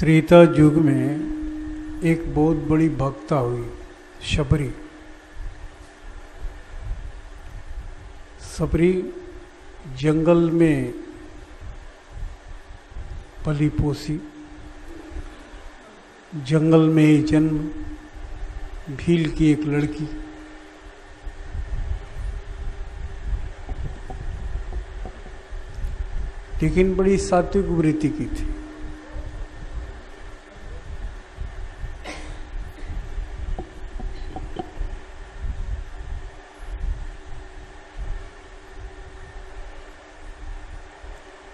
त्रेता युग में एक बहुत बड़ी भक्ता हुई शबरी। सबरी जंगल में पली पोसी, जंगल में ही जन्म, भील की एक लड़की। लेकिन बड़ी सात्विक वृत्ति की थी।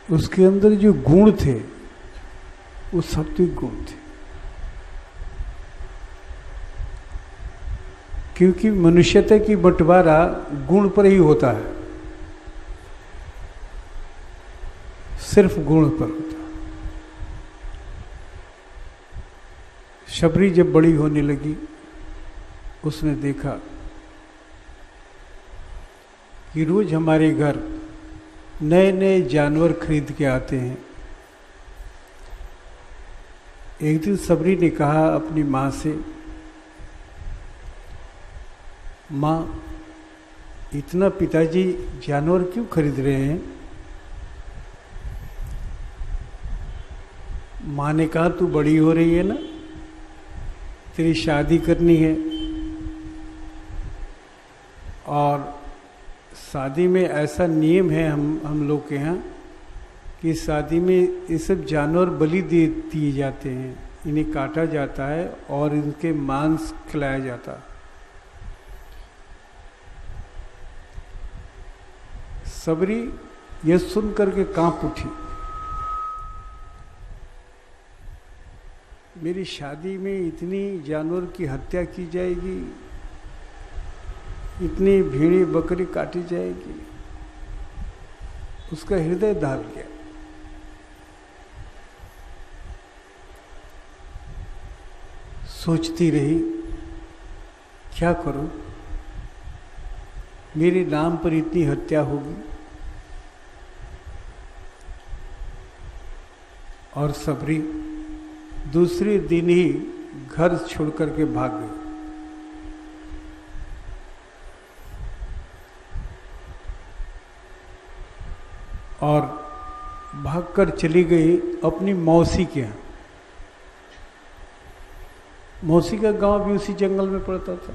उसके अंदर जो गुण थे वो सात्विक गुण थे, क्योंकि मनुष्यता की बंटवारा गुण पर ही होता है, सिर्फ गुण पर होता है। शबरी जब बड़ी होने लगी, उसने देखा कि रोज हमारे घर नए नए जानवर खरीद के आते हैं। एक दिन सबरी ने कहा अपनी माँ से, माँ, इतना पिताजी जानवर क्यों खरीद रहे हैं? माँ ने कहा, तू बड़ी हो रही है ना, तेरी शादी करनी है, और शादी में ऐसा नियम है हम लोग के यहाँ कि शादी में ये सब जानवर बलि दे दिए जाते हैं, इन्हें काटा जाता है और इनके मांस खिलाया जाता है। सबरी यह सुन करके कांप उठी। मेरी शादी में इतनी जानवर की हत्या की जाएगी, इतनी भेड़ी बकरी काटी जाएगी। उसका हृदय दहल गया। सोचती रही, क्या करूं, मेरे नाम पर इतनी हत्या होगी। और सबरी दूसरे दिन ही घर छोड़ करके भाग गई। और भागकर चली गई अपनी मौसी के यहाँ। मौसी का गांव भी उसी जंगल में पड़ता था।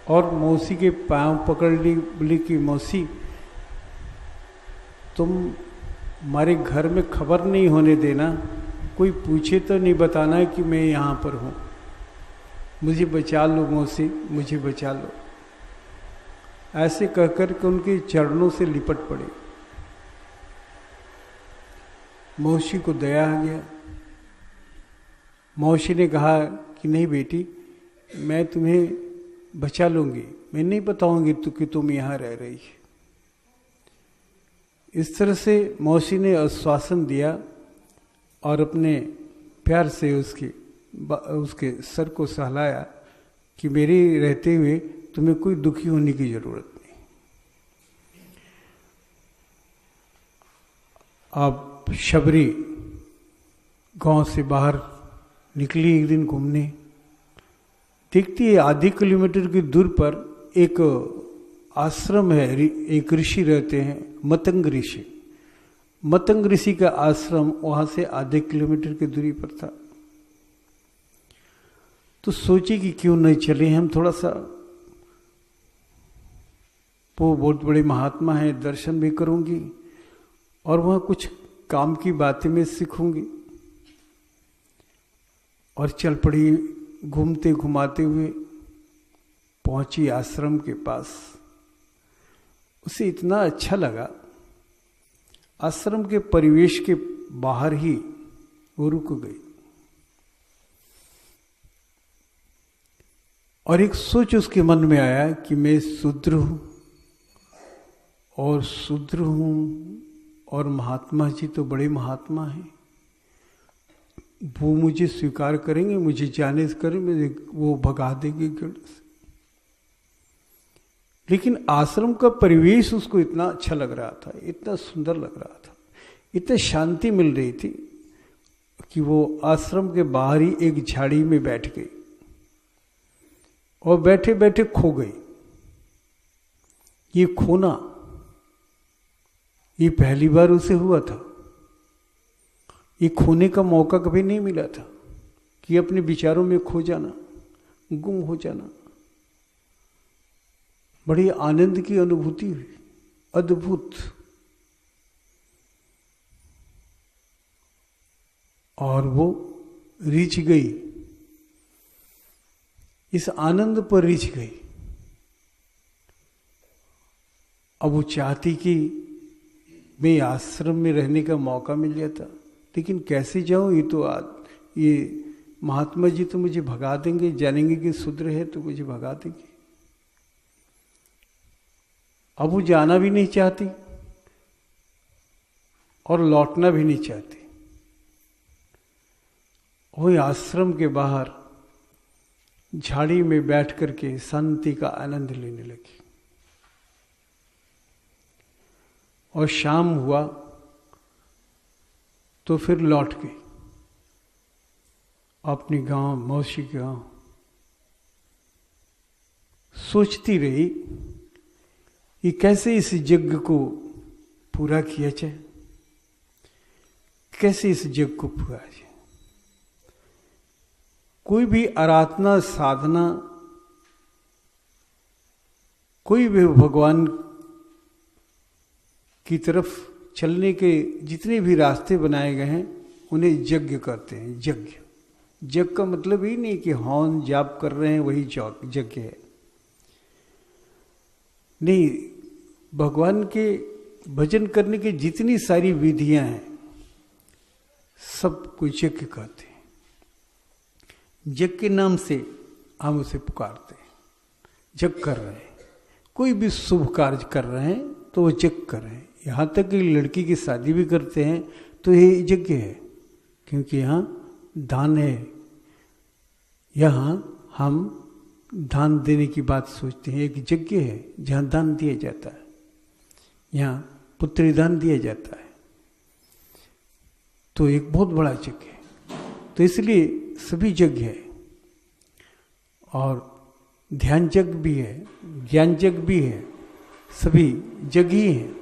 और मौसी के पांव पकड़ ली, बोली कि मौसी, तुम हमारे घर में खबर नहीं होने देना, कोई पूछे तो नहीं बताना कि मैं यहाँ पर हूँ। मुझे बचा लो मौसी, मुझे बचा लो। ऐसे कहकर के उनके चरणों से लिपट पड़े। मौसी को दया आ गया। मौसी ने कहा कि नहीं बेटी, मैं तुम्हें बचा लूंगी, मैं नहीं बताऊंगी कि तुम यहाँ रह रही है। इस तरह से मौसी ने आश्वासन दिया और अपने प्यार से उसके सर को सहलाया कि मेरे रहते हुए तुम्हें कोई दुखी होने की जरूरत नहीं। अब शबरी गांव से बाहर निकली एक दिन घूमने। देखती है आधे किलोमीटर की दूर पर एक आश्रम है, एक ऋषि रहते हैं, मतंग ऋषि। मतंग ऋषि का आश्रम वहां से आधे किलोमीटर की दूरी पर था। तो सोची कि क्यों नहीं चले हम थोड़ा सा, वो बहुत बड़े महात्मा हैं, दर्शन भी करूंगी और वहाँ कुछ काम की बातें मैं सीखूंगी। और चल पड़ी, घूमते घुमाते हुए पहुंची आश्रम के पास। उसे इतना अच्छा लगा, आश्रम के परिवेश के बाहर ही वो रुक गई। और एक सोच उसके मन में आया कि मैं शूद्र हूं और शूद्र हूं, और महात्मा जी तो बड़े महात्मा हैं, वो मुझे स्वीकार करेंगे, मुझे जाने से करेंगे, वो भगा देंगे गढ़ से। लेकिन आश्रम का परिवेश उसको इतना अच्छा लग रहा था, इतना सुंदर लग रहा था इतनी शांति मिल रही थी कि वो आश्रम के बाहर ही एक झाड़ी में बैठ गई और बैठे बैठे खो गई। ये खोना ये पहली बार उसे हुआ था। ये खोने का मौका कभी नहीं मिला था कि अपने विचारों में खो जाना, गुम हो जाना। बड़ी आनंद की अनुभूति हुई, अद्भुत। और वो रिझ गई, इस आनंद पर रिझ गई। अब वो चाहती कि मैं आश्रम में रहने का मौका मिल जाता, लेकिन कैसे जाऊं? ये महात्मा जी तो मुझे भगा देंगे, जानेंगे कि शूद्र है तो मुझे भगा देंगे। अब वो जाना भी नहीं चाहती और लौटना भी नहीं चाहती। वही आश्रम के बाहर झाड़ी में बैठ करके शांति का आनंद लेने लगी। और शाम हुआ तो फिर लौट गई अपने गांव, मौसी के गांव। सोचती रही कि कैसे इस यज्ञ को पूरा किया जाए, कैसे इस यज्ञ को पूरा जाए। कोई भी आराधना साधना, कोई भी भगवान की तरफ चलने के जितने भी रास्ते बनाए गए हैं उन्हें यज्ञ करते हैं। यज्ञ, यज्ञ का मतलब ही नहीं कि हवन जाप कर रहे हैं वही यज्ञ है, नहीं। भगवान के भजन करने की जितनी सारी विधियां हैं सब को यज्ञ कहते हैं। यज्ञ के नाम से हम उसे पुकारते हैं, यज्ञ कर रहे हैं। कोई भी शुभ कार्य कर रहे हैं तो वो यज्ञ कर रहे हैं। यहाँ तक कि लड़की की शादी भी करते हैं तो ये यज्ञ है, क्योंकि यहाँ दान है। यहाँ हम दान देने की बात सोचते हैं, एक यज्ञ है जहाँ दान दिया जाता है। यहाँ पुत्री दान दिया जाता है, तो एक बहुत बड़ा यज्ञ है। तो इसलिए सभी यज्ञ है, और ध्यान यज्ञ भी है, ज्ञान यज्ञ भी है, सभी यज्ञ ही हैं।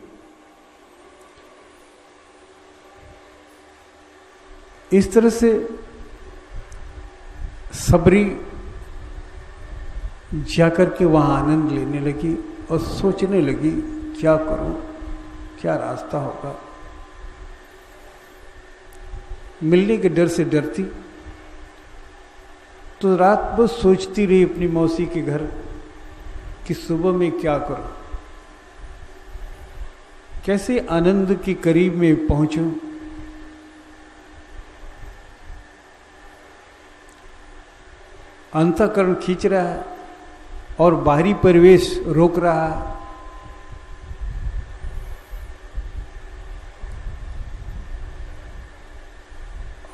इस तरह से सबरी जाकर के वहां आनंद लेने लगी और सोचने लगी क्या करूं, क्या रास्ता होगा। मिलने के डर से डरती, तो रात भर सोचती रही अपनी मौसी के घर कि सुबह में क्या करूं, कैसे आनंद के करीब में पहुंचूं। अंतःकरण खींच रहा है और बाहरी परिवेश रोक रहा है।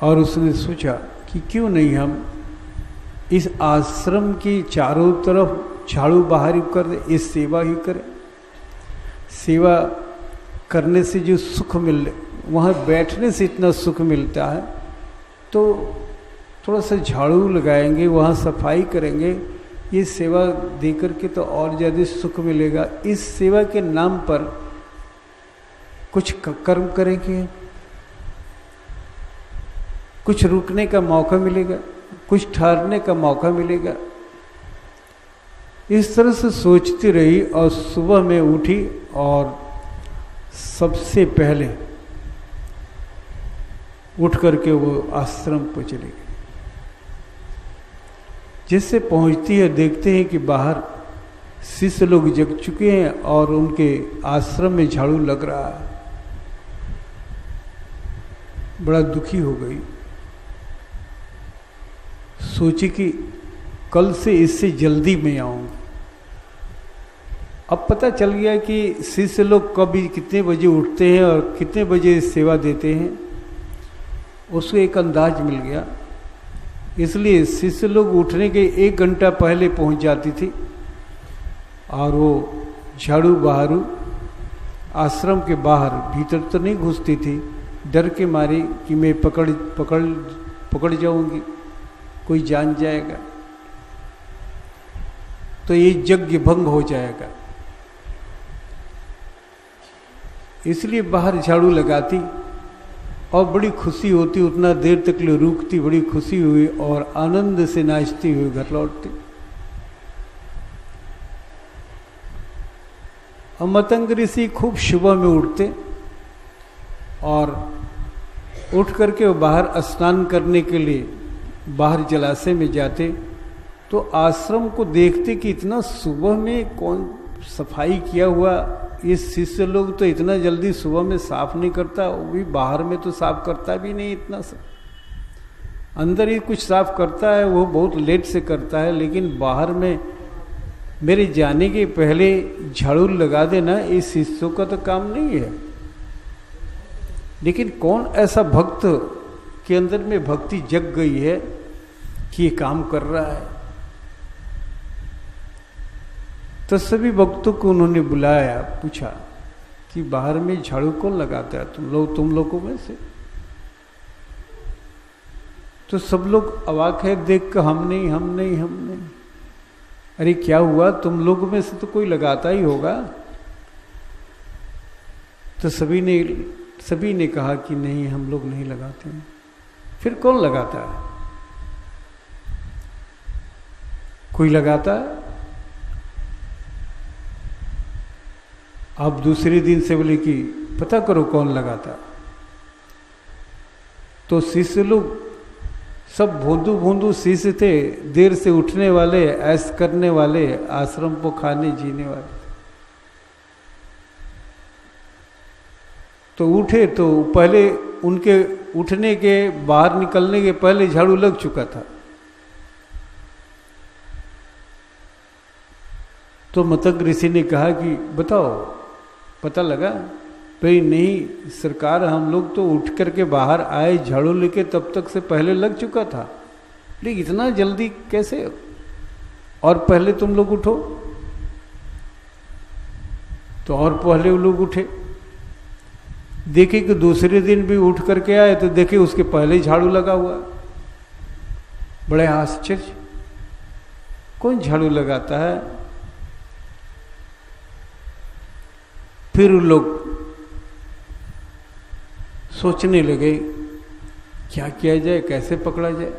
और उसने सोचा कि क्यों नहीं हम इस आश्रम की चारों तरफ झाड़ू बाहरी कर दे, इस सेवा ही करें। सेवा करने से जो सुख मिल, वहाँ बैठने से इतना सुख मिलता है, तो थोड़ा सा झाड़ू लगाएंगे, वहाँ सफाई करेंगे, ये सेवा दे करके तो और ज़्यादा सुख मिलेगा। इस सेवा के नाम पर कुछ कर्म करेंगे, कुछ रुकने का मौका मिलेगा, कुछ ठहरने का मौका मिलेगा। इस तरह से सोचती रही और सुबह में उठी और सबसे पहले उठ करके वो आश्रम पर चली गई। जिससे पहुंचती है देखते हैं कि बाहर शिष्य लोग जग चुके हैं और उनके आश्रम में झाड़ू लग रहा है। बड़ा दुखी हो गई, सोची कि कल से इससे जल्दी मैं आऊंगी। अब पता चल गया कि शिष्य लोग कभी कितने बजे उठते हैं और कितने बजे सेवा देते हैं, उसको एक अंदाज मिल गया। इसलिए शिष्य लोग उठने के 1 घंटा पहले पहुंच जाती थी और वो झाड़ू बहारू आश्रम के बाहर, भीतर तो नहीं घुसती थी, डर के मारे कि मैं पकड़ पकड़ पकड़ जाऊंगी, कोई जान जाएगा तो ये यज्ञ भंग हो जाएगा। इसलिए बाहर झाड़ू लगाती और बड़ी खुशी होती, उतना देर तक ले रुकती, बड़ी खुशी हुई और आनंद से नाचती हुई घर लौटती। और मतंग ऋषि खूब सुबह में उठते और उठ करके वो बाहर स्नान करने के लिए बाहर जलाशय में जाते, तो आश्रम को देखते कि इतना सुबह में कौन सफाई किया हुआ, ये शिष्य लोग तो इतना जल्दी सुबह में साफ नहीं करता, वो भी बाहर में तो साफ करता भी नहीं इतना सब, अंदर ही कुछ साफ करता है वो बहुत लेट से करता है, लेकिन बाहर में मेरे जाने के पहले झाड़ू लगा देना इस शिष्यों का तो काम नहीं है। लेकिन कौन ऐसा भक्त के अंदर में भक्ति जग गई है कि ये काम कर रहा है। तो सभी भक्तों को उन्होंने बुलाया, पूछा कि बाहर में झाड़ू कौन लगाता है तुम लोगों में से। तो सब लोग अवाक है देख कर, हम नहीं। अरे क्या हुआ, तुम लोग में से तो कोई लगाता ही होगा। तो सभी ने कहा कि नहीं, हम लोग नहीं लगाते हैं। फिर कौन लगाता है? कोई लगाता है? आप दूसरे दिन से बोले कि पता करो कौन लगाता। तो शिष्य लोग सब भोंदू शिष्य थे, देर से उठने वाले, ऐश करने वाले, आश्रम को खाने जीने वाले। तो उठे तो पहले उनके उठने के, बाहर निकलने के पहले झाड़ू लग चुका था। तो मतंग ऋषि ने कहा कि बताओ पता लगा? भाई नहीं सरकार, हम लोग तो उठ करके बाहर आए झाड़ू लेके, तब तक से पहले लग चुका था। लेकिन इतना जल्दी कैसे? और पहले तुम लोग उठो। तो और पहले वो लोग उठे, देखे कि दूसरे दिन भी उठ करके आए तो देखे उसके पहले झाड़ू लगा हुआ। बड़े आश्चर्य, कौन झाड़ू लगाता है? फिर लोग सोचने लगे क्या किया जाए, कैसे पकड़ा जाए।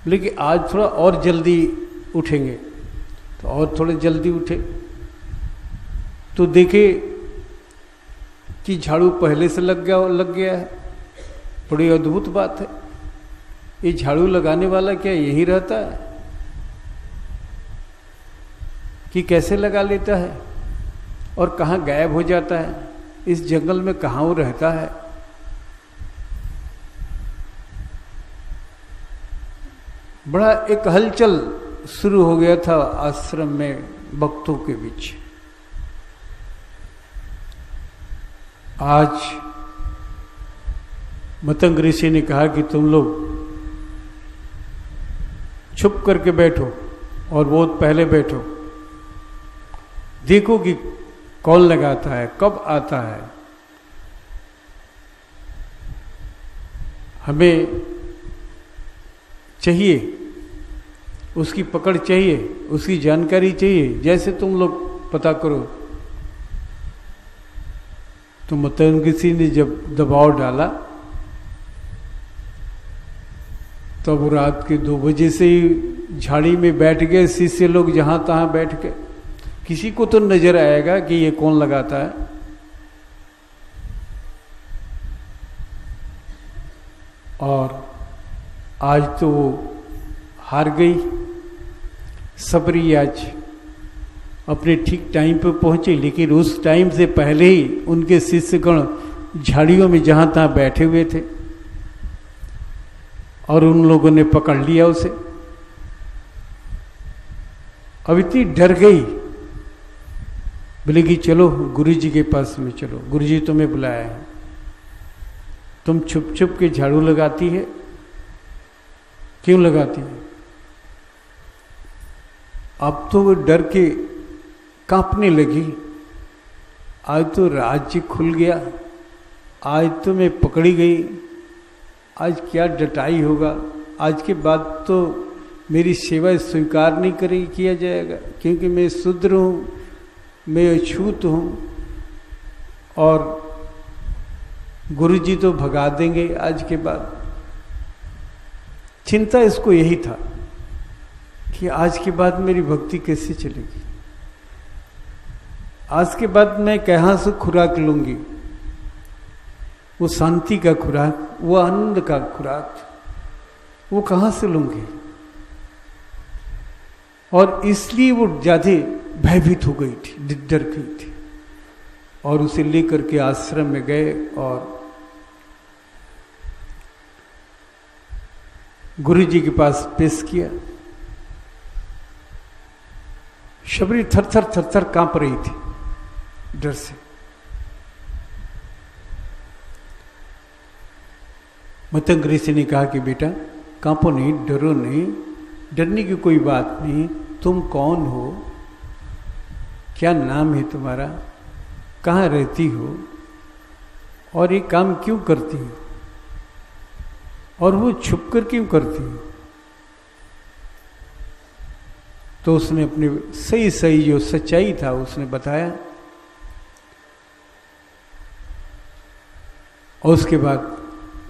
लेकिन आज थोड़ा और जल्दी उठेंगे, तो और थोड़े जल्दी उठे तो देखे कि झाड़ू पहले से लग गया है। बड़ी अद्भुत बात है। ये झाड़ू लगाने वाला क्या यही रहता है कि कैसे लगा लेता है और कहाँ गायब हो जाता है? इस जंगल में कहाँ वो रहता है? बड़ा एक हलचल शुरू हो गया था आश्रम में भक्तों के बीच। आज मतंग ऋषि ने कहा कि तुम लोग छुप करके बैठो और बहुत पहले बैठो, देखो कि कौन लगाता है, कब आता है। हमें चाहिए, उसकी पकड़ चाहिए, उसकी जानकारी चाहिए, जैसे तुम लोग पता करो। तो मतंग ऋषि ने जब दबाव डाला तब तो रात के 2 बजे से ही झाड़ी में बैठ गए शिष्य लोग, जहां तहां बैठ के। किसी को तो नजर आएगा कि ये कौन लगाता है। और आज तो वो हार गई। सबरी आज अपने ठीक टाइम पे पहुंचे, लेकिन उस टाइम से पहले ही उनके शिष्यगण झाड़ियों में जहां तहां बैठे हुए थे और उन लोगों ने पकड़ लिया उसे। अब इतनी डर गई, बोलेगी चलो गुरु जी के पास में चलो, गुरु जी तुम्हें बुलाया है। तुम छुप छुप के झाड़ू लगाती है, क्यों लगाती है? अब तो वो डर के कांपने लगी। आज तो राज्य खुल गया, आज तो मैं पकड़ी गई, आज क्या डटाई होगा, आज के बाद तो मेरी सेवा स्वीकार नहीं करेगी, किया जाएगा, क्योंकि मैं शूद्र हूँ, मैं अछूत हूँ और गुरुजी तो भगा देंगे आज के बाद। चिंता इसको यही था कि आज के बाद मेरी भक्ति कैसे चलेगी, आज के बाद मैं कहाँ से खुराक लूंगी, वो शांति का खुराक, वो आनंद का खुराक, वो कहाँ से लूंगी। और इसलिए वो ज्यादा भयभीत हो गई थी, डर गई थी, और उसे लेकर के आश्रम में गए और गुरु जी के पास पेश किया। शबरी थर थर थर थर कांप रही थी डर से। मतंग ऋषि ने कहा कि बेटा कांपो नहीं, डरो नहीं, डरने की कोई बात नहीं, तुम कौन हो, क्या नाम है तुम्हारा, कहाँ रहती हो और ये काम क्यों करती हो, और वो छुप कर क्यों करती हो। तो उसने अपने सही सही जो सच्चाई था उसने बताया, और उसके बाद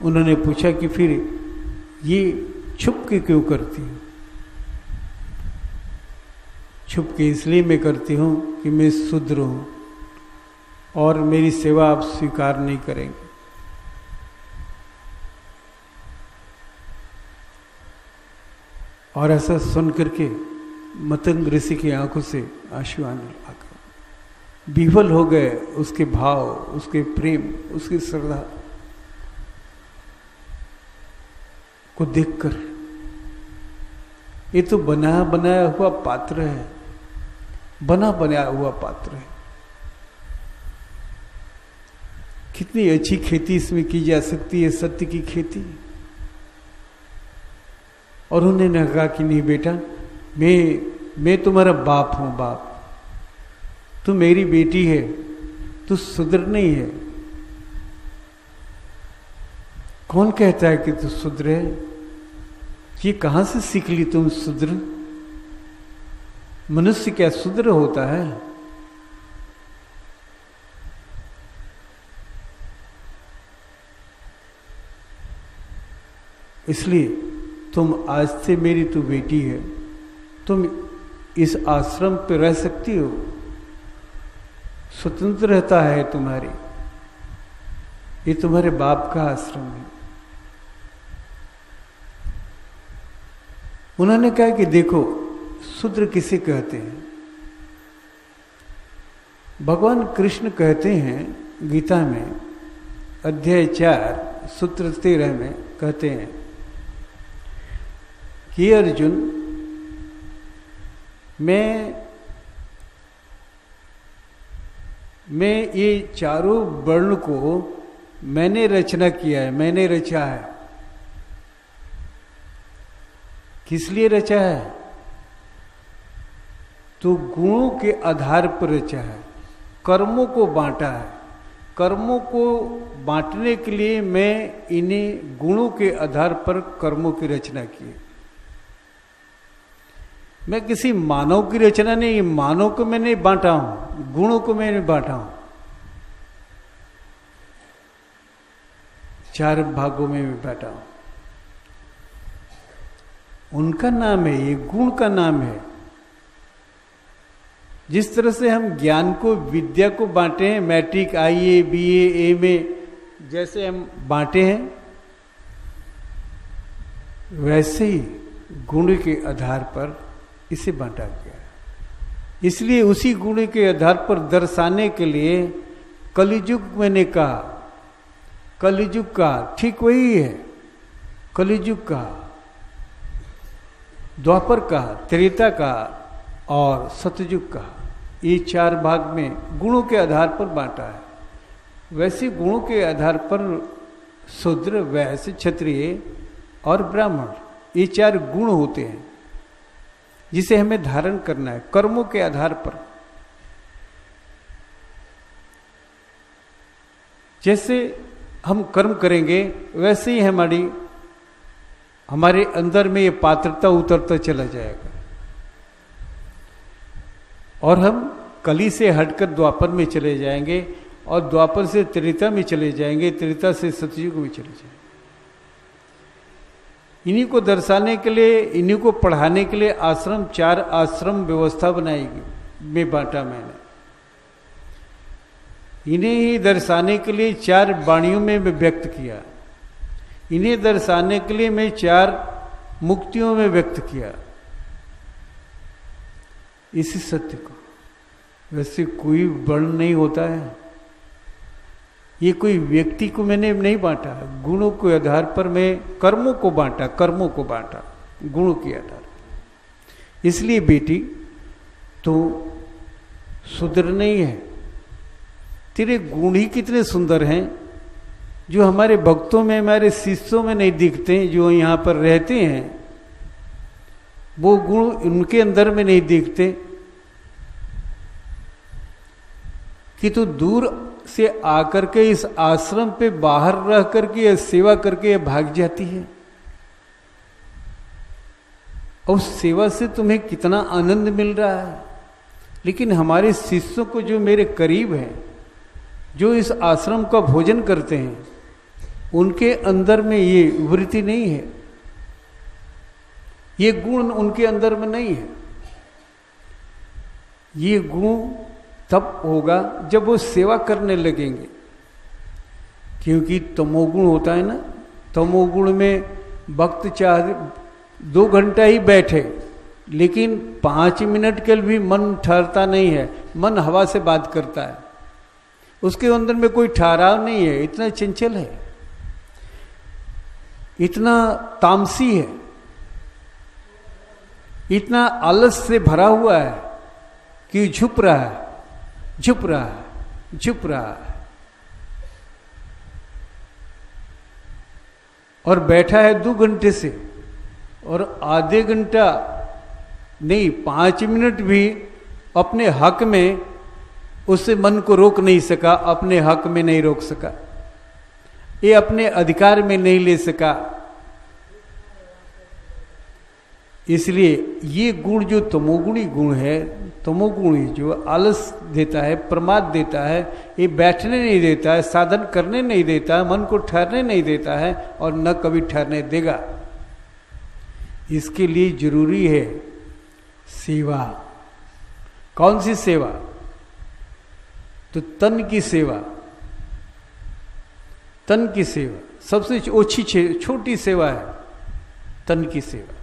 उन्होंने पूछा कि फिर ये छुप के क्यों करती हो। छुप के इसलिए मैं करती हूँ कि मैं शूद्र हूँ और मेरी सेवा आप स्वीकार नहीं करेंगे। और ऐसा सुन करके मतंग ऋषि की आंखों से आंसू आने लगा, विह्वल हो गए उसके भाव, उसके प्रेम, उसकी श्रद्धा को देखकर। ये तो बना बनाया हुआ पात्र है, बना बनाया हुआ पात्र है। कितनी अच्छी खेती इसमें की जा सकती है, सत्य की खेती। और उन्होंने कहा कि नहीं बेटा, मैं तुम्हारा बाप हूं, बाप, तू मेरी बेटी है, तू शूद्र नहीं है। कौन कहता है कि तू शूद्र है, ये कहां से सीख ली तुम शूद्र। मनुष्य क्या शूद्र होता है। इसलिए तुम आज से मेरी तू बेटी है, तुम इस आश्रम पे रह सकती हो, स्वतंत्रता है तुम्हारी, ये तुम्हारे बाप का आश्रम है। उन्होंने कहा कि देखो शूद्र किसे कहते हैं। भगवान कृष्ण कहते हैं गीता में अध्याय 4 सूत्र 13 में कहते हैं कि अर्जुन, मैं ये चारों वर्ण को मैंने रचना किया है, मैंने रचा है। किस लिए रचा है? तो गुणों के आधार पर रचा है, कर्मों को बांटा है। कर्मों को बांटने के लिए मैं इन्हें गुणों के आधार पर कर्मों की रचना की है। मैं किसी मानव की रचना नहीं, मानव को मैंने बांटा हूं, गुणों को मैंने बांटा हूं। 4 भागों में मैं बांटा हूं। उनका नाम है, ये गुण का नाम है। जिस तरह से हम ज्ञान को, विद्या को बांटे हैं, मैट्रिक, आईए, बीए, एमए जैसे हम बांटे हैं, वैसे ही गुण के आधार पर इसे बांटा गया है। इसलिए उसी गुण के आधार पर दर्शाने के लिए कलिजुग मैंने कहा। कलिजुग का ठीक वही है, कलिजुग का, द्वापर का, त्रेता का और सतयुग का, ये 4 भाग में गुणों के आधार पर बांटा है। वैसे गुणों के आधार पर शूद्र, वैश्य, क्षत्रिय और ब्राह्मण, ये 4 गुण होते हैं जिसे हमें धारण करना है कर्मों के आधार पर। जैसे हम कर्म करेंगे वैसे ही हमारे अंदर में ये पात्रता उतरता चला जाएगा और हम कली से हटकर द्वापर में चले जाएंगे और द्वापर से त्रेता में चले जाएंगे, त्रेता से सतयुग में चले जाएंगे। इन्हीं को दर्शाने के लिए, इन्हीं को पढ़ाने के लिए आश्रम, 4 आश्रम व्यवस्था बनाएगी में बांटा मैंने। इन्हें ही दर्शाने के लिए 4 वाणियों में व्यक्त किया, इन्हें दर्शाने के लिए मैं 4 मुक्तियों में व्यक्त किया इसी सत्य को। वैसे कोई वर्ण नहीं होता है, ये कोई व्यक्ति को मैंने नहीं बांटा, गुणों के आधार पर मैं कर्मों को बांटा, गुणों के आधार पर। इसलिए बेटी तो सुधरना ही है। तेरे गुण ही कितने सुंदर हैं जो हमारे भक्तों में, हमारे शिष्यों में नहीं दिखते हैं, जो यहाँ पर रहते हैं वो गुण उनके अंदर में नहीं दिखते कि तू दूर से आकर के इस आश्रम पे बाहर रह करके सेवा करके भाग जाती है। और उस सेवा से तुम्हें कितना आनंद मिल रहा है। लेकिन हमारे शिष्यों को जो मेरे करीब हैं, जो इस आश्रम का भोजन करते हैं, उनके अंदर में ये वृत्ति नहीं है, ये गुण उनके अंदर में नहीं है। ये गुण तब होगा जब वो सेवा करने लगेंगे, क्योंकि तमोगुण होता है ना, तमोगुण में भक्त चाहे 2 घंटा ही बैठे लेकिन 5 मिनट के लिए भी मन ठहरता नहीं है, मन हवा से बात करता है, उसके अंदर में कोई ठहराव नहीं है, इतना चंचल है, इतना तामसी है, इतना आलस से भरा हुआ है कि झुक रहा है, झुक रहा है, झुक रहा है और बैठा है 2 घंटे से, और आधे घंटा नहीं 5 मिनट भी अपने हक में उससे मन को रोक नहीं सका, अपने हक में नहीं रोक सका, ये अपने अधिकार में नहीं ले सका। इसलिए ये गुण जो तमोगुणी गुण है, तमोगुणी जो आलस देता है, प्रमाद देता है, ये बैठने नहीं देता है, साधन करने नहीं देता है, मन को ठहरने नहीं देता है और न कभी ठहरने देगा। इसके लिए जरूरी है सेवा। कौन सी सेवा? तो तन की सेवा, तन की सेवा सबसे ओछी छोटी सेवा है, तन की सेवा।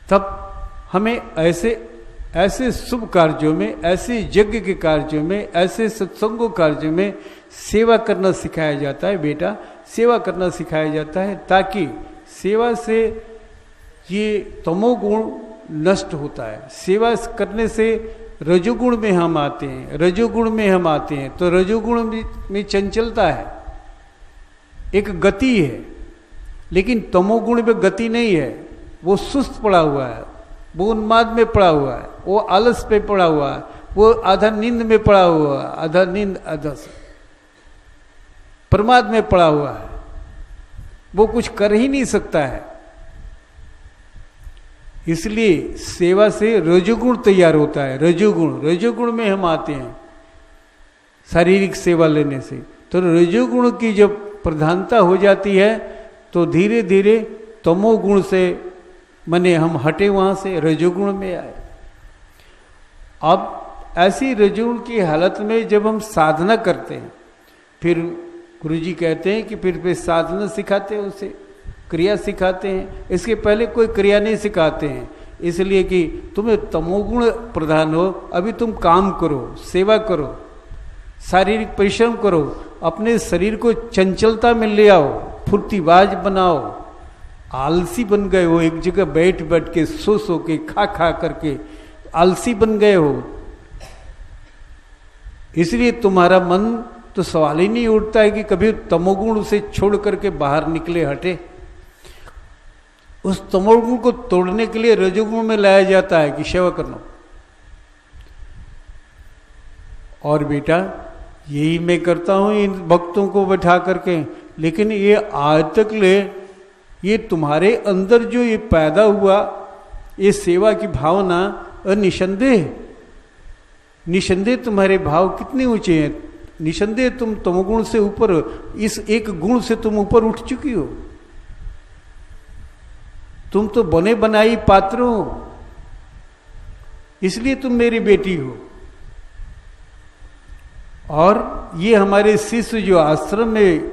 तब हमें ऐसे शुभ कार्यों में, ऐसे यज्ञ के कार्यों में, ऐसे सत्संगों कार्यों में सेवा करना सिखाया जाता है। बेटा, सेवा करना सिखाया जाता है ताकि सेवा से ये तमोगुण नष्ट होता है। सेवा करने से रजोगुण में हम आते हैं, रजोगुण में हम आते हैं तो रजोगुण में चंचलता है, एक गति है, लेकिन तमोगुण में गति नहीं है, वो सुस्त पड़ा हुआ है, वो उन्माद में पड़ा हुआ है, वो आलस पे पड़ा हुआ है, वो आधा नींद में पड़ा हुआ है, आधा नींद आधा प्रमाद में पड़ा हुआ है, वो कुछ कर ही नहीं सकता है। इसलिए सेवा से रजोगुण तैयार होता है, रजोगुण में हम आते हैं शारीरिक सेवा लेने से। तो रजोगुण की जब प्रधानता हो जाती है तो धीरे धीरे तमोगुण से मने हम हटे, वहां से रजोगुण में आए। अब ऐसी रजोगुण की हालत में जब हम साधना करते हैं, फिर गुरुजी कहते हैं कि फिर साधना सिखाते हैं, उसे क्रिया सिखाते हैं। इसके पहले कोई क्रिया नहीं सिखाते हैं, इसलिए कि तुम्हें तमोगुण प्रधान हो, अभी तुम काम करो, सेवा करो, शारीरिक परिश्रम करो, अपने शरीर को चंचलता में ले आओ, फुर्तीबाज बनाओ। आलसी बन गए हो, एक जगह बैठ बैठ के सो के खा करके आलसी बन गए हो, इसलिए तुम्हारा मन तो सवाल ही नहीं उठता है कि कभी तमोगुण से छोड़ करके बाहर निकले, हटे। उस तमोगुण को तोड़ने के लिए रजोगुण में लाया जाता है कि सेवा करना। और बेटा, यही मैं करता हूं इन भक्तों को बैठा करके, लेकिन ये आज तक ले ये तुम्हारे अंदर जो ये पैदा हुआ ये सेवा की भावना, निसंदेह निसंदेह तुम्हारे भाव कितने ऊंचे हैं, निसंदेह तुम तमोगुण से ऊपर, इस एक गुण से तुम ऊपर उठ चुकी हो। तुम तो बने बनाई पात्र हो, इसलिए तुम मेरी बेटी हो। और ये हमारे शिष्य जो आश्रम में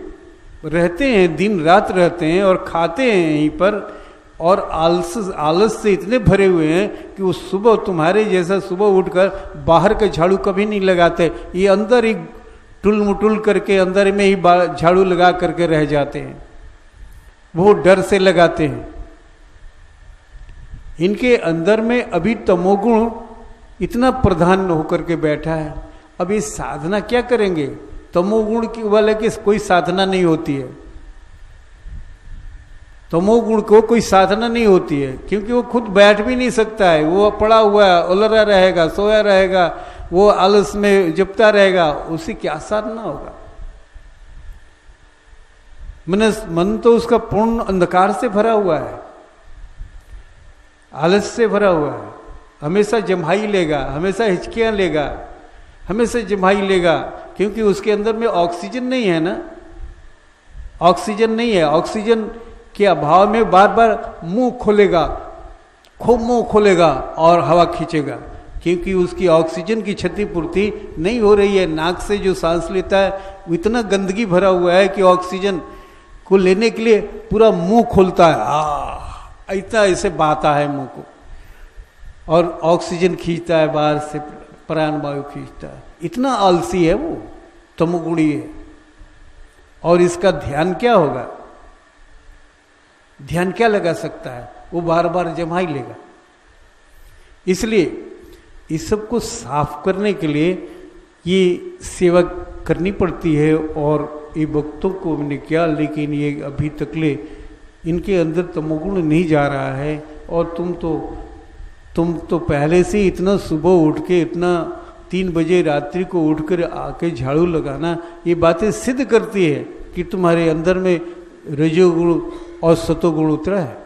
रहते हैं, दिन रात रहते हैं और खाते हैं यहीं पर, और आलस से इतने भरे हुए हैं कि वो सुबह तुम्हारे जैसा सुबह उठकर बाहर का झाड़ू कभी नहीं लगाते, ये अंदर ही टुल मुटुल करके अंदर में ही झाड़ू लगा करके रह जाते हैं, वो डर से लगाते हैं। इनके अंदर में अभी तमोगुण इतना प्रधान होकर के बैठा है। अब ये साधना क्या करेंगे? तमोगुण की वाले की कोई साधना नहीं होती है, तमोगुण को कोई साधना नहीं होती है, क्योंकि वो खुद बैठ भी नहीं सकता है, वो पड़ा हुआ है, उलरा रहेगा, सोया रहेगा, वो आलस में जपता रहेगा, उसे क्या साधना होगा? मन तो उसका पूर्ण अंधकार से भरा हुआ है, आलस से भरा हुआ है, हमेशा जम्हाई लेगा, हमेशा हिचकियां लेगा, हमेशा जम्हाई लेगा, क्योंकि उसके अंदर में ऑक्सीजन नहीं है ना, ऑक्सीजन नहीं है। ऑक्सीजन के अभाव में बार बार मुंह खोलेगा, खूब मुंह खोलेगा और हवा खींचेगा, क्योंकि उसकी ऑक्सीजन की क्षतिपूर्ति नहीं हो रही है। नाक से जो सांस लेता है इतना गंदगी भरा हुआ है कि ऑक्सीजन को लेने के लिए पूरा मुंह खोलता है, इतना ऐसे बहाता है मुंह को, और ऑक्सीजन खींचता है बाहर से, प्राण वायु खींचता है। इतना आलसी है वो, तमोगुणी है। और इसका ध्यान क्या होगा? ध्यान क्या लगा सकता है? वो बार बार जमाई लेगा। इसलिए इस सब को साफ करने के लिए ये सेवा करनी पड़ती है। और ये भक्तों को मैंने किया, लेकिन ये अभी तक ले इनके अंदर तमोगुण नहीं जा रहा है। और तुम तो पहले से इतना सुबह उठ के, इतना 3 बजे रात्रि को उठकर आके झाड़ू लगाना, ये बातें सिद्ध करती है कि तुम्हारे अंदर में रजोगुण और सतोगुण उतरा है।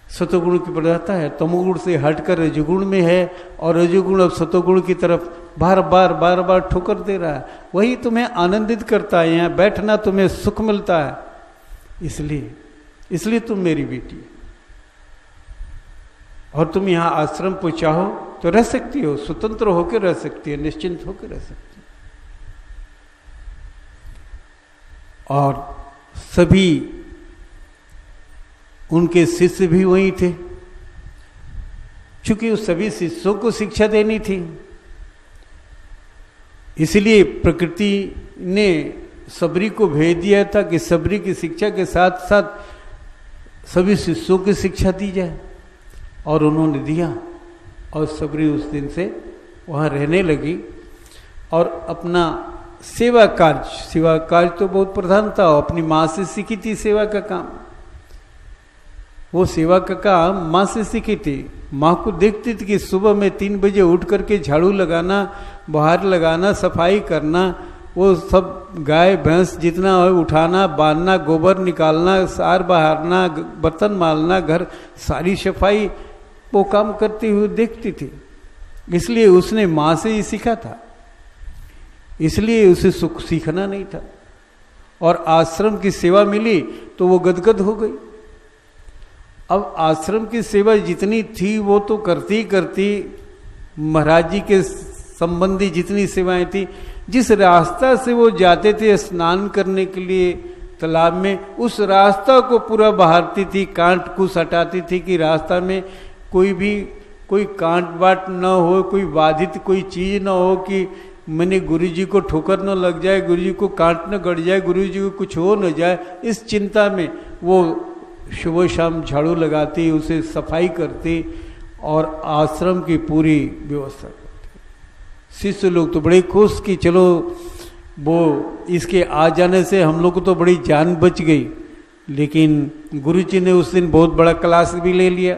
सतोगुण की प्रधानता है, तमोगुण से हटकर रजोगुण में है, और रजोगुण अब सतोगुण की तरफ बार बार ठोकर दे रहा है। वही तुम्हें आनंदित करता है, यहाँ बैठना तुम्हें सुख मिलता है। इसलिए तुम मेरी बेटी है, और तुम यहाँ आश्रम पर चाहो तो रह सकती हो, स्वतंत्र होकर रह सकती है, निश्चिंत होकर रह सकती है। और सभी उनके शिष्य भी वही थे, क्योंकि उस सभी शिष्यों को शिक्षा देनी थी। इसलिए प्रकृति ने सबरी को भेज दिया था कि सबरी की शिक्षा के साथ साथ सभी शिष्यों की शिक्षा दी जाए, और उन्होंने दिया। और सबरी उस दिन से वहाँ रहने लगी और अपना सेवा कार्य तो बहुत प्रधान था, अपनी माँ से सीखी थी सेवा का काम। वो सेवा का काम माँ से सीखी थी। माँ को देखती थी कि सुबह में 3 बजे उठ करके झाड़ू लगाना, बाहर लगाना, सफाई करना, वो सब गाय भैंस जितना है उठाना, बांधना, गोबर निकालना, सार बहारना, बर्तन मालना, घर सारी सफाई वो काम करती हुई देखती थी। इसलिए उसने माँ से ही सीखा था, इसलिए उसे सुख सीखना नहीं था। और आश्रम की सेवा मिली तो वो गदगद हो गई। अब आश्रम की सेवा जितनी थी वो तो करती महाराज जी के संबंधी जितनी सेवाएं थी, जिस रास्ता से वो जाते थे स्नान करने के लिए तालाब में, उस रास्ता को पूरा बहारती थी, कांट कुछ हटाती थी कि रास्ता में कोई कांट बाट न हो, कोई बाधित कोई चीज न हो कि मैंने गुरु जी को ठोकर न लग जाए, गुरु जी को कांट न गड़ जाए, गुरु जी को कुछ हो न जाए। इस चिंता में वो सुबह शाम झाड़ू लगाती, उसे सफाई करती और आश्रम की पूरी व्यवस्था करती। शिष्य लोग तो बड़े खुश कि चलो वो इसके आ जाने से हम लोग को तो बड़ी जान बच गई। लेकिन गुरु जी ने उस दिन बहुत बड़ा क्लास भी ले लिया।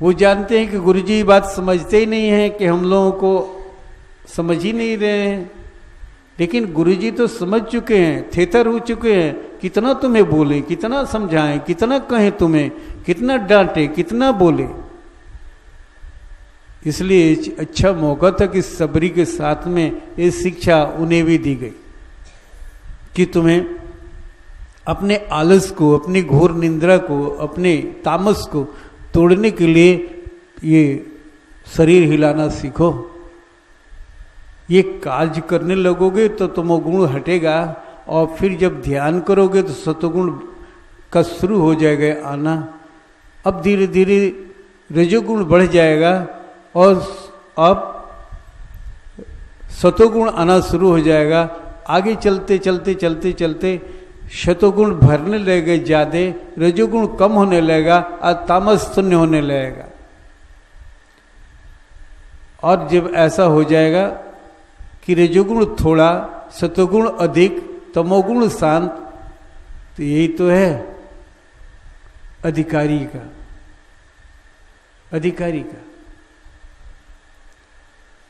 वो जानते हैं कि गुरु जी बात समझते ही नहीं है कि हम लोगों को समझ ही नहीं रहे हैं। लेकिन गुरुजी तो समझ चुके हैं, थेथर हो चुके हैं। कितना तुम्हें बोले, कितना समझाएं, कितना कहें तुम्हें, कितना डांटे, कितना बोले। इसलिए अच्छा मौका था कि सबरी के साथ में ये शिक्षा उन्हें भी दी गई कि तुम्हें अपने आलस को, अपनी घोर निंद्रा को, अपने तामस को तोड़ने के लिए ये शरीर हिलाना सीखो। ये कार्य करने लगोगे तो तमोगुण हटेगा, और फिर जब ध्यान करोगे तो सतोगुण का शुरू हो जाएगा आना। अब धीरे धीरे रजोगुण बढ़ जाएगा और अब सतोगुण आना शुरू हो जाएगा। आगे चलते चलते चलते चलते शतोगुण भरने लगेगा ज्यादा, रजोगुण कम होने लगेगा और तामस शून्य होने लगेगा। और जब ऐसा हो जाएगा कि रजोगुण थोड़ा, सतोगुण अधिक, तमोगुण शांत, तो यही तो है अधिकारी का, अधिकारी का।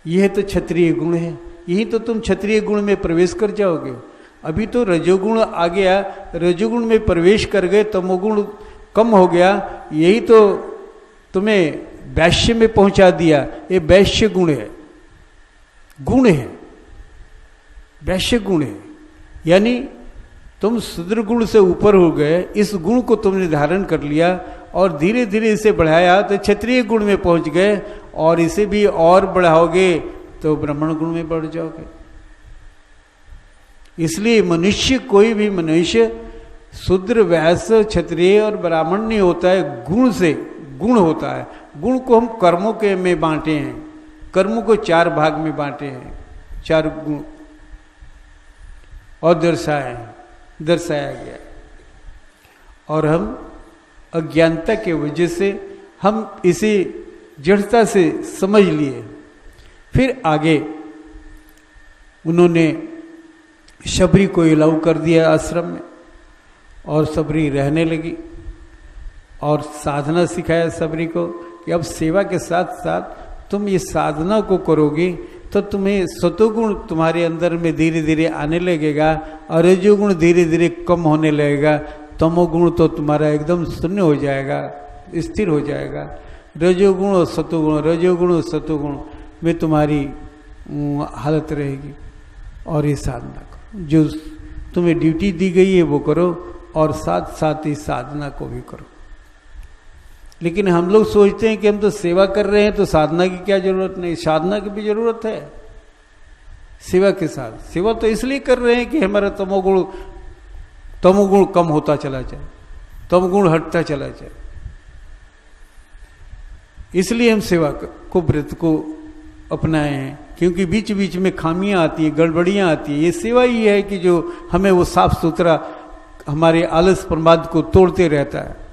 यह तो क्षत्रिय गुण है, यही तो तुम क्षत्रिय गुण में प्रवेश कर जाओगे। अभी तो रजोगुण आ गया, रजोगुण में प्रवेश कर गए, तमोगुण कम हो गया, यही तो तुम्हें वैश्य में पहुंचा दिया। ये वैश्य गुण है, गुण है, वैश्य गुण है। यानी तुम शूद्र गुण से ऊपर हो गए, इस गुण को तुमने धारण कर लिया और धीरे धीरे इसे बढ़ाया तो क्षत्रिय गुण में पहुंच गए, और इसे भी और बढ़ाओगे तो ब्राह्मण गुण में बढ़ जाओगे। इसलिए मनुष्य, कोई भी मनुष्य शूद्र, वैश्य, क्षत्रिय और ब्राह्मण नहीं होता है, गुण से गुण होता है। गुण को हम कर्मों के में बांटे हैं, कर्मों को 4 भाग में बांटे हैं, 4 गुण और दर्शाया गया। और हम अज्ञानता के वजह से हम इसे जड़ता से समझ लिए। फिर आगे उन्होंने शबरी को अलाउ कर दिया आश्रम में, और शबरी रहने लगी और साधना सिखाया शबरी को कि अब सेवा के साथ साथ तुम ये साधना को करोगे तो तुम्हें सतोगुण तुम्हारे अंदर में धीरे धीरे आने लगेगा और रजोगुण धीरे धीरे कम होने लगेगा। तमोगुण तो तुम्हारा एकदम शून्य हो जाएगा, स्थिर हो जाएगा। रजोगुण और सतोगुण, रजोगुण और सतोगुण में तुम्हारी हालत रहेगी। और ये साधना करो, जो तुम्हें ड्यूटी दी गई है वो करो, और साथ साथ ही साधना को भी करो। लेकिन हम लोग सोचते हैं कि हम तो सेवा कर रहे हैं तो साधना की क्या जरूरत नहीं। साधना की भी जरूरत है सेवा के साथ। सेवा तो इसलिए कर रहे हैं कि हमारा तमोगुण कम होता चला जाए, तमोगुण हटता चला जाए। इसलिए हम सेवा को, व्रत को अपनाए हैं, क्योंकि बीच बीच में खामियां आती है, गड़बड़ियां आती है। ये सेवा ही है कि जो हमें वो साफ सुथरा हमारे आलस प्रमाद को तोड़ते रहता है।